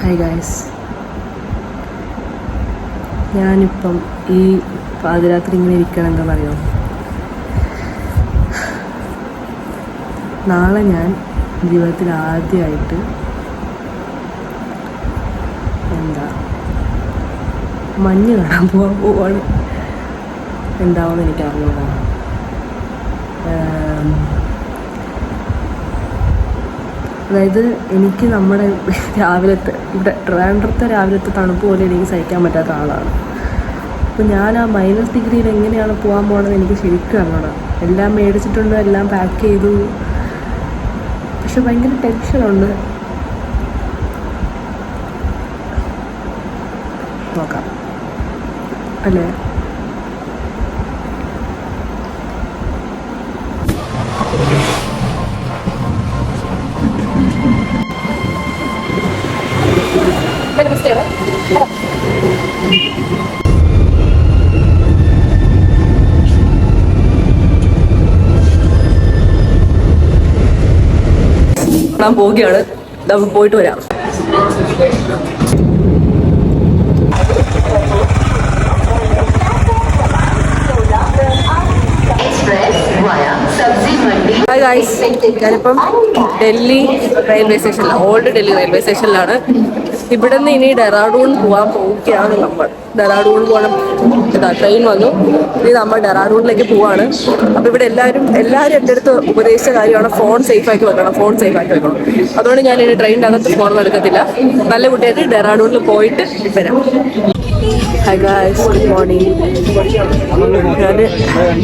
Hi guys, ഞാനിപ്പം ഈ പാതിരാത്രി ഇങ്ങനെ ഇരിക്കണം എന്താണെന്നറിയോ? നാളെ ഞാൻ ജീവിതത്തിൽ ആദ്യമായിട്ട് മഞ്ഞ് കാണാൻ പോവാണ്. എന്താവുമെന്ന് എനിക്ക് അറിഞ്ഞൂടാ. അതായത് എനിക്ക് നമ്മുടെ രാവിലത്തെ ഇവിടെ ട്രിവാൻഡ്രത്തെ രാവിലത്തെ തണുപ്പ് പോലെ എനിക്ക് സഹിക്കാൻ പറ്റാത്ത ആളാണ്. അപ്പോൾ ഞാൻ ആ -, ഡിഗ്രിയിൽ എങ്ങനെയാണ് പോകാൻ പോകണമെന്ന് എനിക്ക് ശരിക്കും അറിഞ്ഞൂടാ. എല്ലാം മേടിച്ചിട്ടുണ്ട്, എല്ലാം പാക്ക് ചെയ്തു, പക്ഷെ ഭയങ്കര ടെൻഷനുണ്ട്. നോക്കാം അല്ലേ? ഞാൻ പോവുകയാണ്, നമുക്ക് പോയിട്ട് വരാം. ഹായ് ഗായ്സ്, ഞാനിപ്പം ഡൽഹി റെയിൽവേ സ്റ്റേഷനിലാണ്, ഓൾഡ് ഡൽഹി റെയിൽവേ സ്റ്റേഷനിലാണ്. ഇവിടെ നിന്ന് ഇനി ഡെറാഡൂൺ പോകാൻ പോവുകയാണ് നമ്മൾ. ഡെറാഡൂൺ പോകണം, ട്രെയിൻ വന്നു, ഇനി നമ്മൾ ഡെറാഡൂണിലേക്ക് പോവാണ്. അപ്പോൾ ഇവിടെ എല്ലാവരും എൻ്റെ അടുത്ത് ഉപദേശിച്ച കാര്യമാണ് ഫോൺ സേഫാക്കി വെക്കണം, ഫോൺ സേഫാക്കി വെക്കണം. അതുകൊണ്ട് ഞാൻ ഇനി ട്രെയിനിൻ്റെ അകത്ത് ഫോണൊന്നും എടുക്കത്തില്ല. നല്ല കുട്ടിയായിട്ട് ഡെറാഡൂണിൽ പോയിട്ട് വരാം. Hi guys, good morning. ഞാൻ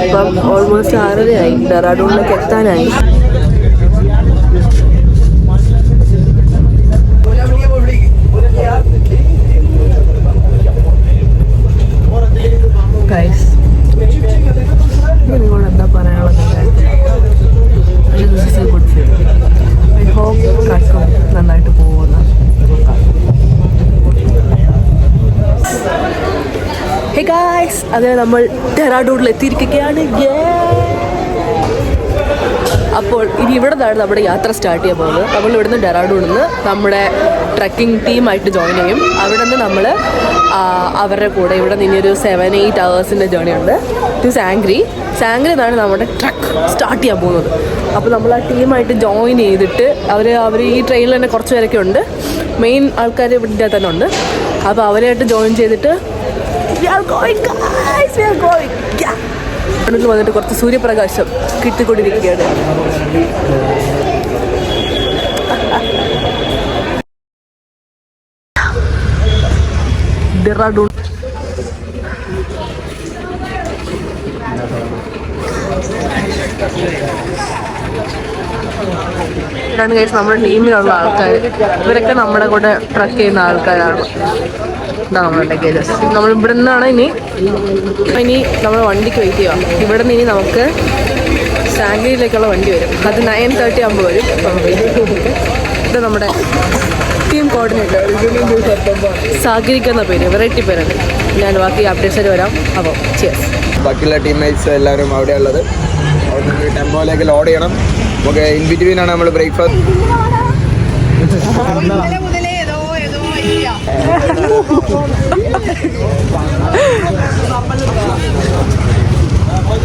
ഇപ്പം ഓൾമോസ്റ്റ് 6:30 ഡെറാഡൂണിലേക്ക് എത്താനായി. ഗൈസ്, നിങ്ങളോട് എന്താ പറയാനുള്ളത്? Good feel. ഐ ഹോപ്പ് ട്രക്കും നന്നായിട്ട് പോകുന്ന. ഹേ ഗായ്സ്, അതെ നമ്മൾ ഡെറാഡൂണിൽ എത്തിയിരിക്കുകയാണ്. അപ്പോൾ ഇനി ഇവിടെ നിന്നാണ് നമ്മുടെ യാത്ര സ്റ്റാർട്ട് ചെയ്യാൻ പോകുന്നത്. നമ്മൾ ഇവിടുന്ന് ഡെറാഡൂണിൽ നിന്ന് നമ്മുടെ ട്രക്കിംഗ് ടീമായിട്ട് ജോയിൻ ചെയ്യും. അവിടെ നിന്ന് നമ്മൾ അവരുടെ കൂടെ ഇവിടെ നിന്ന് ഒരു 7-8 hours ജേർണി ഉണ്ട് ടു സാംഗ്രി നിന്നാണ് നമ്മുടെ ട്രക്ക് സ്റ്റാർട്ട് ചെയ്യാൻ പോകുന്നത്. അപ്പോൾ നമ്മൾ ആ ടീമായിട്ട് ജോയിൻ ചെയ്തിട്ട് അവർ ഈ ട്രെയിനിൽ തന്നെ കുറച്ച് പേരൊക്കെ ഉണ്ട്. മെയിൻ ആൾക്കാർ ഇവിടെ തന്നെ ഉണ്ട്. അപ്പോൾ അവരായിട്ട് ജോയിൻ ചെയ്തിട്ട് വന്നിട്ട് കുറച്ച് സൂര്യപ്രകാശം കിട്ടിക്കൊണ്ടിരിക്കുകയാണ്. ഡെറാഡൂൺ ഇതാണ് ഗൈസ് നമ്മുടെ ടീമിലുള്ള ആൾക്കാർ. ഇവരൊക്കെ നമ്മുടെ കൂടെ ട്രക്ക് ചെയ്യുന്ന ആൾക്കാരാണ്. ഇതാണ് നമ്മുടെ ലഗേജസ്. നമ്മൾ ഇവിടെ നിന്നാണ് ഇനി നമ്മൾ വണ്ടിക്ക് വെയിറ്റ് ചെയ്യുക. ഇവിടെ നിന്ന് ഇനി നമുക്ക് സാംഗ്രിയിലേക്കുള്ള വണ്ടി വരും. അത് 9:30 ആകുമ്പോൾ വരും. ഇത് നമ്മുടെ ടീം കോർഡിനേറ്റർ സാഗരിക്കുന്ന പേര്, വെറൈറ്റി പേരാണ്. ഞാൻ ബാക്കി അപ്ഡേറ്റ്സിൽ വരാം. അപ്പോൾ ബാക്കിയുള്ള ടീംമേറ്റ്സ് എല്ലാവരും അവിടെ ഉള്ളത്. അവിടെ ടെമ്പോയിലേക്ക് ലോഡ് ചെയ്യണം. നമുക്ക് ഇൻ ബിറ്റ്വീൻ ആണ് നമ്മൾ ബ്രേക്ക്ഫാസ്റ്റ്.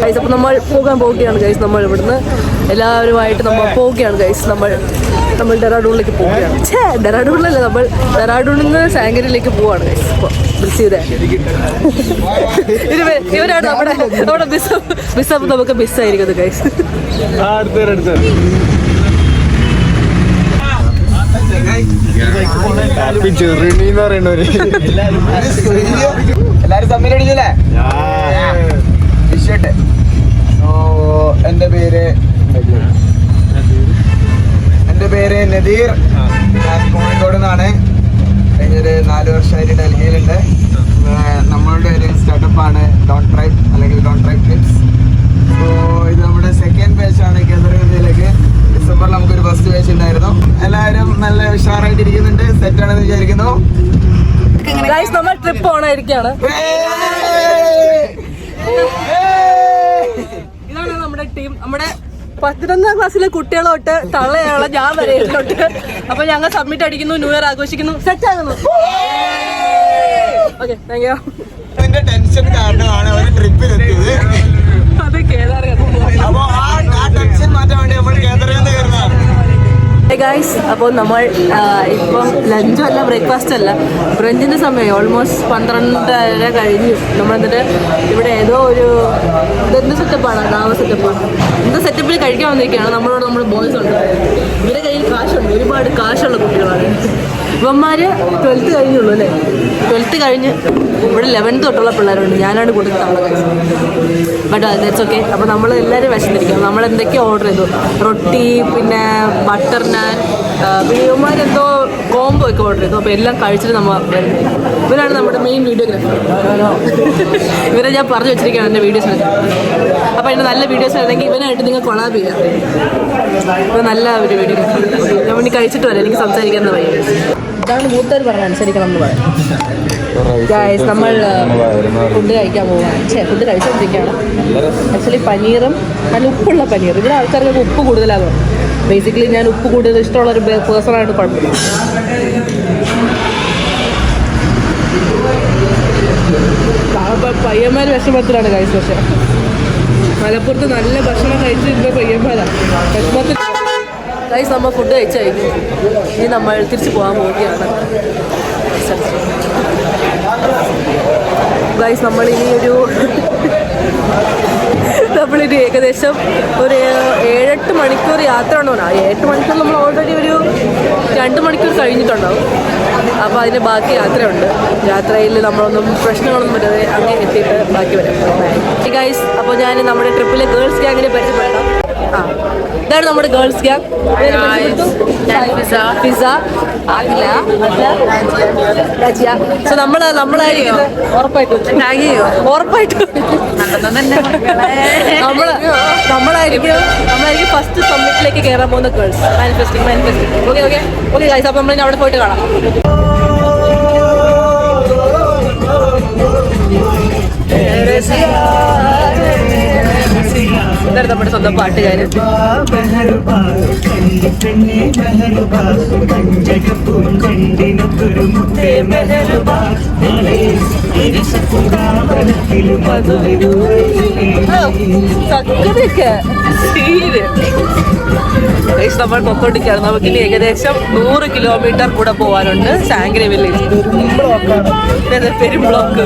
ഗൈസ്, അപ്പോൾ നമ്മൾ പോകാൻ പോവുകയാണ് ഗൈസ്. നമ്മൾ ഇവിടുന്ന് എല്ലാവരുമായിട്ട് നമ്മൾ പോവുകയാണ് ഗൈസ്. നമ്മൾ ഡെറാഡൂണിലേക്ക് പോവുകയാണ്. ഡെറാഡൂണിലല്ല, നമ്മൾ ഡെറാഡൂണിൽ നിന്ന് സാംഗ്രിയിലേക്ക് പോവാണ് ഗൈസ്. അപ്പോൾ ഇവരാണ് നമ്മുടെ ബിസപ്പ് നമുക്ക് മിസ്സായിരിക്കുന്നത് ഗൈസ്. എല്ലാരും തമ്മിലടിച്ചല്ലേ? എൻ്റെ പേര് നദീർ. ഞാൻ കോഴിക്കോട് നിന്നാണ്. കഴിഞ്ഞൊരു 4 വർഷമായിട്ട് ഡൽഹിയിലുണ്ട്. നമ്മളുടെ ഒരു സ്റ്റാർട്ടപ്പാണ് ഡോൺ ട്രൈബ് അല്ലെങ്കിൽ ഡോൺ ട്രൈബ് ക്ലിപ്സ്. ഇത് നമ്മുടെ സെക്കൻഡ് ബാച്ചാണ് കേന്ദ്രഗതിയിലേക്ക്. ഡിസംബറിൽ നമുക്കൊരു ഫസ്റ്റ് ബാച്ച് ഉണ്ടായിരുന്നു. എല്ലാവരും നല്ല ഉഷാറായിട്ടിരിക്കുന്നുണ്ട്, സെറ്റാണെന്ന് വിചാരിക്കുന്നു. നമ്മൾ ട്രിപ്പ് ഓണായിരിക്കുകയാണ്. ഇതാണ് നമ്മുടെ ടീം. നമ്മുടെ 11ാം ക്ലാസ്സിലെ കുട്ടികളോട്ട് തള്ളയാളെ ഞാൻ വരെയുള്ളോട്ട്. അപ്പൊ ഞങ്ങൾ സബ്മിറ്റ് അടിക്കുന്നു, ന്യൂ ഇയർ ആഘോഷിക്കുന്നു, സെറ്റ് ആകുന്നു. Okay, thank you. ടെൻഷൻ കാരണമാണ് ഒരു ട്രിപ്പിലെത്തിയത്. അത് കേദാർ. അപ്പൊ ആ ടെൻഷൻ മാറ്റാൻ വേണ്ടി നമ്മൾ കേന്ദ്രം കയറുന്നതാണ്. ഗൈസ്, അപ്പോൾ നമ്മൾ ഇപ്പം ലഞ്ചും അല്ല ബ്രേക്ക്ഫാസ്റ്റ് അല്ല, ബ്രഞ്ചിൻ്റെ സമയം ഓൾമോസ്റ്റ് 12:30 കഴിഞ്ഞു. നമ്മളെന്നിട്ട് ഇവിടെ ഏതോ ഒരു ഇതെന്ത് സെറ്റപ്പാണ്, ഡാവ സെറ്റപ്പാണ്, എന്ത് സെറ്റപ്പിൽ കഴിക്കാൻ വന്നിരിക്കുകയാണ്. നമ്മൾ ബോയ്സ് ഉണ്ട്, ഇവരുടെ കയ്യിൽ കാശുണ്ട്, ഒരുപാട് കാശുള്ള കുട്ടികളാണ്. ഇവന്മാർ 12th കഴിഞ്ഞുള്ളൂ അല്ലേ, 12th കഴിഞ്ഞ് ഇവിടെ 11th തൊട്ടുള്ള പിള്ളേരുണ്ട്. ഞാനാണ് കൊടുക്കുന്നത് ബട്ട് ദാറ്റ്സ് ഓക്കെ. അപ്പോൾ നമ്മൾ എല്ലാവരും വിശന്നിരിക്കും. നമ്മൾ എന്തൊക്കെയോ ഓർഡർ ചെയ്തു, റൊട്ടി, പിന്നെ ബട്ടർ നാൻ, പിന്നെ ഇവന്മാരെന്തോ കോംബോ ഒക്കെ ഓർഡർ ചെയ്തു. അപ്പോൾ എല്ലാം കഴിച്ചിട്ട് നമ്മൾ വരുന്നത്. ഇവരാണ് നമ്മുടെ മെയിൻ വീഡിയോഗ്രാഫർ. ഇവരെ ഞാൻ പറഞ്ഞു വെച്ചിരിക്കുകയാണ് എൻ്റെ വീഡിയോസ് എടുക്കാൻ. അപ്പോൾ അതിൻ്റെ നല്ല വീഡിയോസ് ആണെങ്കിൽ ഇവനായിട്ട് നിങ്ങൾ കൊളാബ് ചെയ്യാം. ഇപ്പോൾ നല്ല ഒരു വീഡിയോഗ്രാഫർ. ഞാൻ വേണ്ടി കഴിച്ചിട്ട് വരാം, എനിക്ക് സംസാരിക്കാൻ വയ്യ. ഇതാണ് മൂത്തവർ പറഞ്ഞത് അനുസരിക്കണം എന്ന് പറയാം. ഗൈസ്, നമ്മൾ ഫുഡ് കഴിക്കാൻ പോവുകയാണ്. ഫുഡ് കഴിച്ചുകൊണ്ടിരിക്കുകയാണ്. ആക്ച്വലി പനീറും നല്ല ഉപ്പുള്ള പനീർ. ഇവിടെ ആൾക്കാർക്ക് ഉപ്പ് കൂടുതലാണ്. ബേസിക്കലി ഞാൻ ഉപ്പ് കൂടുതൽ ഇഷ്ടമുള്ളൊരു പേഴ്സണായിട്ട് കുഴപ്പമില്ല. പയ്യന്മാർ വിഷമത്തിലാണ് ഗൈസ്. പക്ഷേ മലപ്പുറത്ത് നല്ല ഭക്ഷണം കഴിച്ചിരുന്ന പയ്യന്മാരാണ് വിഷമത്തിൽ. ഗൈസ്, നമ്മൾ ഫുഡ് കഴിച്ചു കഴിഞ്ഞു. ഇനി നമ്മൾ തിരിച്ചു പോകാൻ പോവുകയാണ്. ഗൈസ്, നമ്മളിനി ഏകദേശം ഒരു 7-8 മണിക്കൂർ യാത്ര ഉണ്ടോ. 8 മണിക്കൂർ നമ്മൾ ഓൾറെഡി ഒരു 2 മണിക്കൂർ കഴിഞ്ഞിട്ടുണ്ടാവും. അപ്പോൾ അതിന് ബാക്കി യാത്രയുണ്ട്. യാത്രയിൽ നമ്മളൊന്നും പ്രശ്നങ്ങളൊന്നും പറ്റാതെ അങ്ങനെ എത്തിയിട്ട് ബാക്കി വരാം. ഗൈസ്, അപ്പോൾ ഞാൻ നമ്മുടെ ട്രിപ്പിലെ ഗേൾസ് ഗ്യാങ്ങിനെ പരിചയപ്പെടാം. ഇതാണ് നമ്മുടെ ഗേൾസ് ഗ്യാങ്. പിസ, സോ നമ്മളായിരിക്കും ഉറപ്പായിട്ടും നമ്മളായിരിക്കും ഫസ്റ്റ് സമ്മിറ്റിലേക്ക് കയറാൻ പോകുന്ന ഗേൾസ്. മാനിഫെസ്റ്റിംഗ്. ഓക്കെ ഗൈസ്, അപ്പോൾ നമ്മൾ അവിടെ പോയിട്ട് കാണാം. ഇതാണ് നമ്മുടെ സ്വന്തം പാട്ടുകാരൻ. നമ്മൾ പൊക്കോണ്ടിരിക്കുകയാണ്. നമുക്കിനി ഏകദേശം 100 കിലോമീറ്റർ കൂടെ പോകാനുണ്ട് സാങ്കരി വില്ലേജ്. പെരുംബ്ലോക്ക്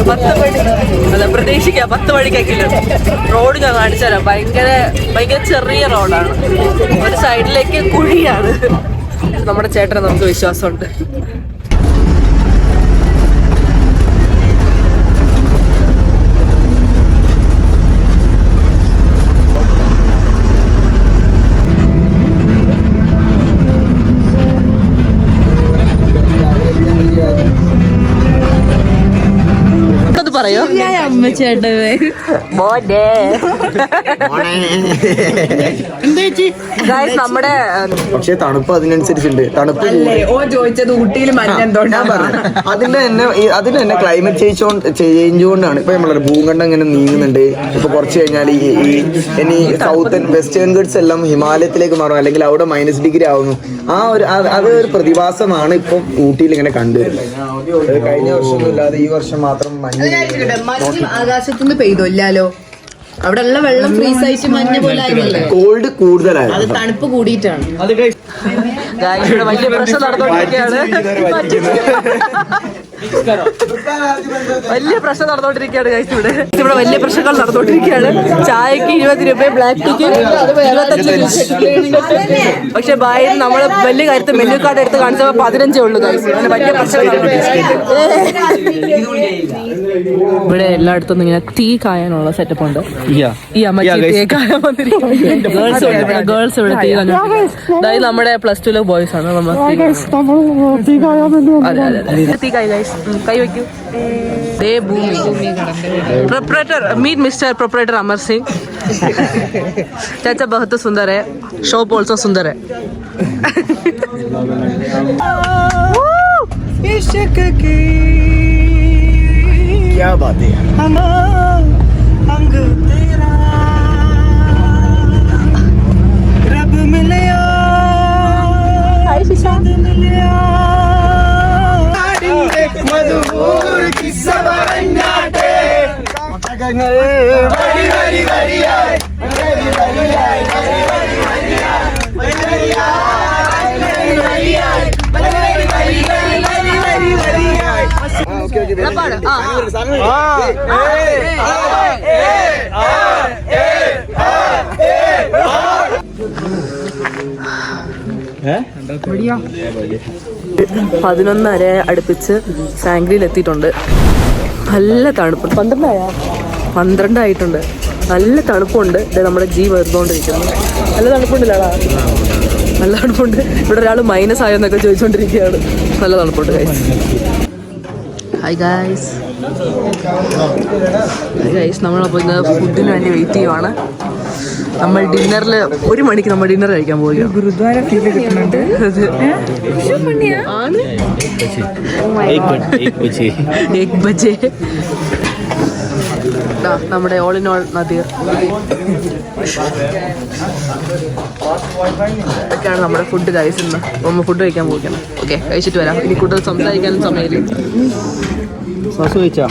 10 മണി അല്ല, പ്രതീക്ഷിക്കാം 10 മണിക്കെങ്കിലും. റോഡ് ഞാൻ കാണിച്ചു തരാം. ഭയങ്കര ചെറിയ റോഡാണ്. ഒരു സൈഡിലേക്ക് കുഴിയാണ്. നമ്മുടെ ചേട്ടനെ നമുക്ക് വിശ്വാസമുണ്ട്. പറയോ അമ്മച്ചേട്ടേ നമ്മുടെ. പക്ഷെ തണുപ്പ് അതിനനുസരിച്ചുണ്ട്. തണുപ്പ് ചോദിച്ചത് ഊട്ടിയിൽ അതിന്റെ തന്നെ ക്ലൈമറ്റ് ചേഞ്ച് കൊണ്ടാണ് ഇപ്പൊ നമ്മളെ ഭൂഖണ്ഡം ഇങ്ങനെ നീങ്ങുന്നുണ്ട്. ഇപ്പൊ കുറച്ച് കഴിഞ്ഞാൽ ഇനി സൗത്തൻ വെസ്റ്റേൺ ഗഡ്സ് എല്ലാം ഹിമാലയത്തിലേക്ക് മാറും, അല്ലെങ്കിൽ അവിടെ -डिग्री ആവുന്നു. അതൊരു പ്രതിഭാസമാണ് ഇപ്പം ഊട്ടിയിൽ ഇങ്ങനെ കണ്ടുവരുന്നത്. കഴിഞ്ഞ വർഷമൊന്നും ഇല്ലാതെ ഈ വർഷം മാത്രം മഞ്ഞ് ആകാശത്തുനിന്ന് പെയ്തല്ലോ. അവിടെ ഉള്ള വെള്ളം ഫ്രീസ് ആയിട്ട് മഞ്ഞ പോലെ ആയിരുന്നല്ലേ. കോൾഡ് കൂടുതലായി, അത് തണുപ്പ് കൂടിയിട്ടാണ്. വലിയ പ്രശ്നം നടന്നുകൊണ്ടിരിക്കുകയാണ്. വലിയ പ്രശ്നം നടന്നുകൊണ്ടിരിക്കുകയാണ് ഗൈസ്. ഇവിടെ വലിയ പ്രശ്നങ്ങൾ നടന്നുകൊണ്ടിരിക്കുകയാണ്. ചായക്ക് 20 രൂപ, ബ്ലാക്ക് ടീക്ക് 25. പക്ഷെ ബായി നമ്മൾ വലിയ കാര്യത്തിൽ മെനു കാർഡ് എടുത്ത് കാണിച്ചപ്പോൾ 15 ഉള്ളൂ ഗൈസ്. അങ്ങനെ വലിയ പ്രശ്നങ്ങൾ. ഇവിടെ എല്ലായിടത്തും ഇങ്ങനെ തീ കായാനുള്ള സെറ്റപ്പ് ഉണ്ട്. ഈ അമ്മച്ചി തീ കായാൻ വന്നിരിക്കും. ഗേൾസ് ഇവിടെ തീ കാഞ്ഞു. അതായത് നമ്മുടെ +2 ബോയ്സ് ആണ്. തീ കായ ഗൈസ്. കൈ വയ്ക്കൂ. Proprietor meet mister proprietor Amar Singh. चाचा बहुत सुंदर है. शॉप ऑल्सो सुंदर है. इश्क की क्या बात है. अंग तेरा പടക്കങ്ങൾ വരി വരി വരിയായി വരി വരിയായി വരി വരി വരിയായി വരി വരിയായി വരി വരിയായി വരി വരി വരി വരി വരിയായി. ഓക്കേ ഓക്കേ പതിനൊന്നര അടുപ്പിച്ച് സാങ്ക്രിയിൽ എത്തിയിട്ടുണ്ട്. നല്ല തണുപ്പ്. 12 ആയിട്ടുണ്ട്. നല്ല തണുപ്പുണ്ട്. ഇത് നമ്മുടെ ജീ വരുന്നോണ്ടിരിക്കുന്നു. നല്ല തണുപ്പുണ്ടല്ലോടാ, നല്ല തണുപ്പുണ്ട്. ഇവിടെ ഒരാൾ മൈനസ് ആയോന്നൊക്കെ ചോദിച്ചോണ്ടിരിക്കുകയാണ്. നല്ല തണുപ്പുണ്ട് ഗൈസ്. Hi guys. നമ്മളപ്പോൾ ഇന്ന് ഫുഡിന് വേണ്ടി വെയിറ്റ് ചെയ്യുവാണ്. നമ്മൾ ഡിന്നറിൽ 1 മണിക്ക് നമ്മൾ ഡിന്നർ കഴിക്കാൻ പോവുകയാണ്. ഗുരുദ്വാര ഫീൽ കിട്ടുന്നുണ്ട്. നമ്മുടെ ഓൾ ഇൻ ഓൾ നദീർ. ഇതൊക്കെയാണ് നമ്മുടെ ഫുഡ് ഗൈസ്. ഇന്ന് നമ്മൾ ഫുഡ് കഴിക്കാൻ പോവുകയാണ്. ഓക്കെ, കഴിച്ചിട്ട് വരാം. ഇനി കൂടുതൽ സംസാരിക്കാനും സമയമില്ല. സോസ് കഴിച്ചാ